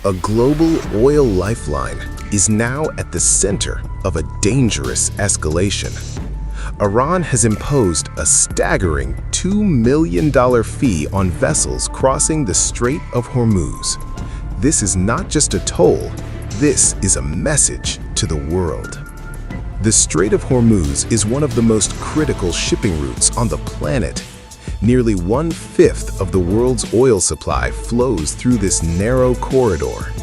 A global oil lifeline is now at the center of a dangerous escalation. Iran has imposed a staggering $2 million fee on vessels crossing the Strait of Hormuz. This is not just a toll, this is a message to the world. The Strait of Hormuz is one of the most critical shipping routes on the planet. Nearly 1/5 of the world's oil supply flows through this narrow corridor.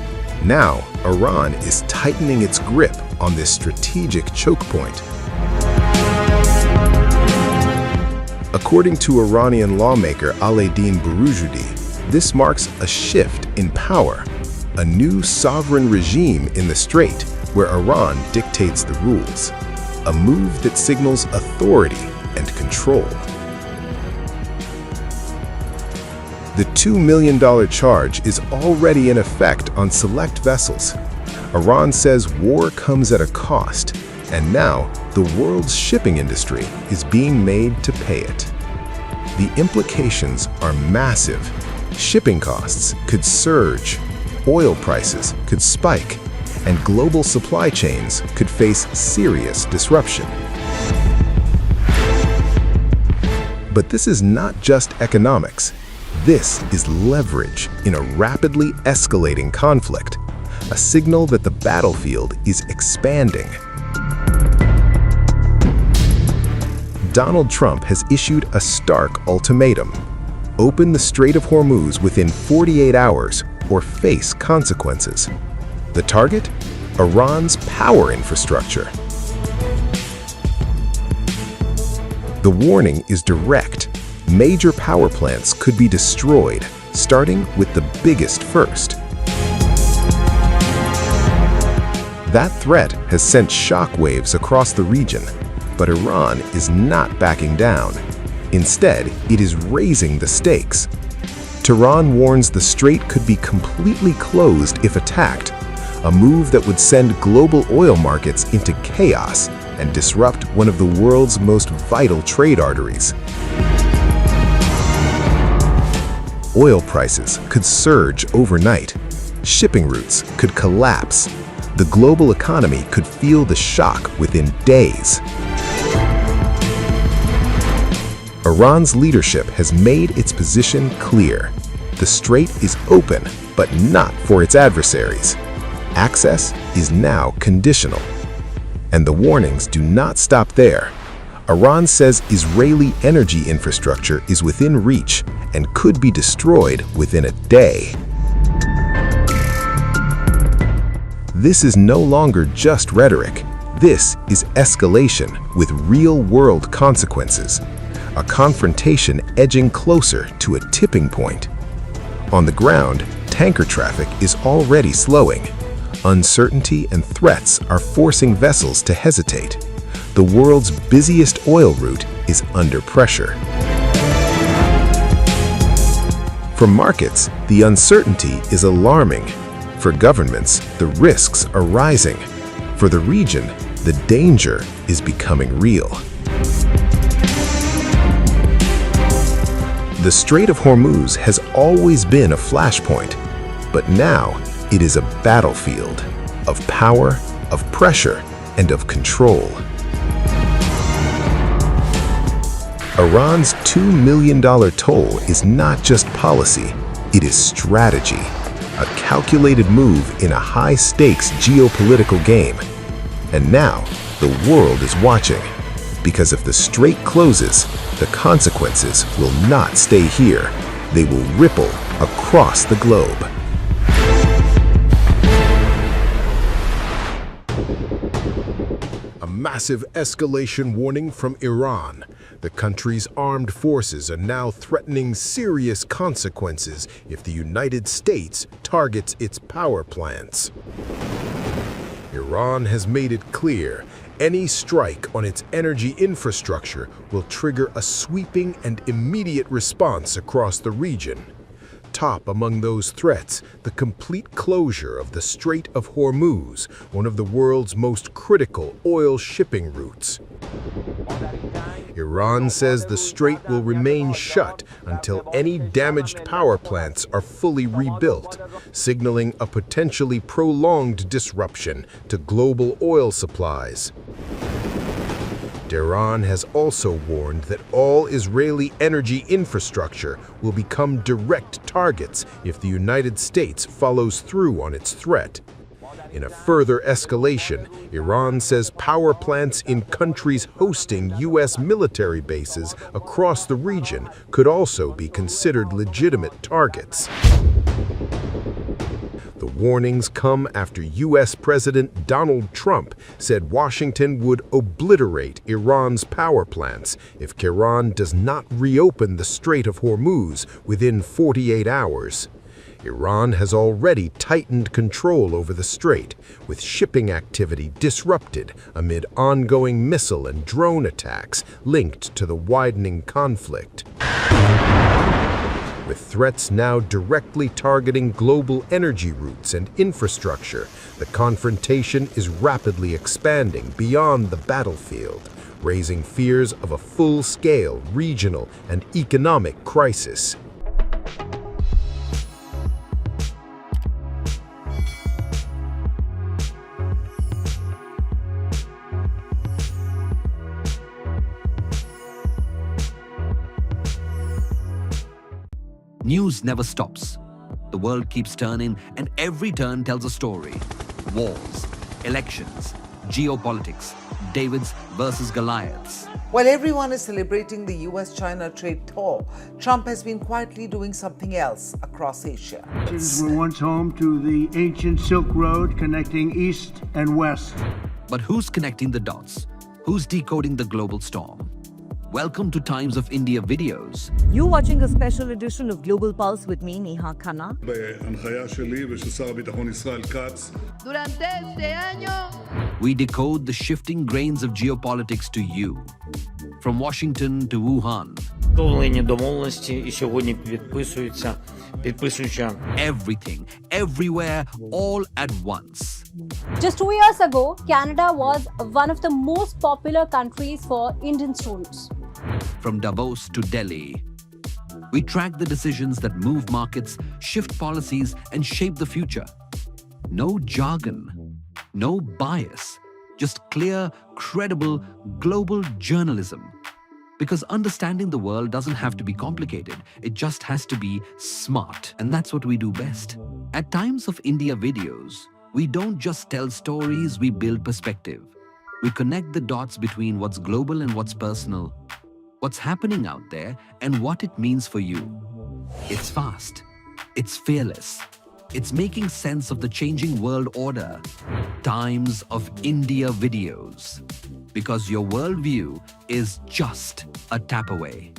Now, Iran is tightening its grip on this strategic choke point. According to Iranian lawmaker Alaeddin Bourujudi, this marks a shift in power, a new sovereign regime in the strait where Iran dictates the rules, a move that signals authority and control. The $2 million charge is already in effect on select vessels. Iran says war comes at a cost, and now the world's shipping industry is being made to pay it. The implications are massive. Shipping costs could surge, oil prices could spike, and global supply chains could face serious disruption. But this is not just economics. This is leverage in a rapidly escalating conflict, a signal that the battlefield is expanding. Donald Trump has issued a stark ultimatum: open the Strait of Hormuz within 48 hours or face consequences. The target? Iran's power infrastructure. The warning is direct. Major power plants could be destroyed, starting with the biggest first. That threat has sent shockwaves across the region, but Iran is not backing down. Instead, it is raising the stakes. Tehran warns the strait could be completely closed if attacked, a move that would send global oil markets into chaos and disrupt one of the world's most vital trade arteries. Oil prices could surge overnight. Shipping routes could collapse. The global economy could feel the shock within days. Iran's leadership has made its position clear. The strait is open, but not for its adversaries. Access is now conditional. And the warnings do not stop there. Iran says Israeli energy infrastructure is within reach and could be destroyed within a day. This is no longer just rhetoric. This is escalation with real-world consequences, a confrontation edging closer to a tipping point. On the ground, tanker traffic is already slowing. Uncertainty and threats are forcing vessels to hesitate. The world's busiest oil route is under pressure. For markets, the uncertainty is alarming. For governments, the risks are rising. For the region, the danger is becoming real. The Strait of Hormuz has always been a flashpoint, but now it is a battlefield of power, of pressure, and of control. Iran's $2 million toll is not just policy, it is strategy, a calculated move in a high-stakes geopolitical game. And now, the world is watching, because if the strait closes, the consequences will not stay here. They will ripple across the globe. A massive escalation warning from Iran. The country's armed forces are now threatening serious consequences if the United States targets its power plants. Iran has made it clear any strike on its energy infrastructure will trigger a sweeping and immediate response across the region. top among those threats the complete closure of the Strait of Hormuz, one of the world's most critical oil shipping routes. Iran says the strait will remain shut until any damaged power plants are fully rebuilt, signaling a potentially prolonged disruption to global oil supplies. Tehran has also warned that all Israeli energy infrastructure will become direct targets if the United States follows through on its threat. In a further escalation, Iran says power plants in countries hosting U.S. military bases across the region could also be considered legitimate targets. The warnings come after U.S. President Donald Trump said Washington would obliterate Iran's power plants if Tehran does not reopen the Strait of Hormuz within 48 hours. Iran has already tightened control over the strait, with shipping activity disrupted amid ongoing missile and drone attacks linked to the widening conflict. With threats now directly targeting global energy routes and infrastructure, the confrontation is rapidly expanding beyond the battlefield, raising fears of a full-scale regional and economic crisis. News never stops. The world keeps turning, and every turn tells a story. Wars, elections, geopolitics, Davids versus Goliaths. While everyone is celebrating the US-China trade thaw, Trump has been quietly doing something else across Asia. These were once home to the ancient Silk Road connecting east and west. But who's connecting the dots? Who's decoding the global storm? Welcome to Times of India videos. You're watching a special edition of Global Pulse with me, Neha Khanna. בהנחיה שלי ושל שר הביטחון ישראל כץ. Durante este año, We decode the shifting grains of geopolitics to you. From Washington to Wuhan. Встановлені домовленості і сьогодні підписуються. Everything, everywhere, all at once. Just 2 years ago, Canada was one of the most popular countries for Indian students. From Davos to Delhi, we track the decisions that move markets, shift policies, and shape the future. No jargon, no bias, just clear, credible, global journalism. Because understanding the world doesn't have to be complicated, it just has to be smart. And that's what we do best. At Times of India videos, we don't just tell stories, we build perspective. We connect the dots between what's global and what's personal, what's happening out there, and what it means for you. It's fast. It's fearless. It's making sense of the changing world order. Times of India videos. Because your worldview is just a tap away.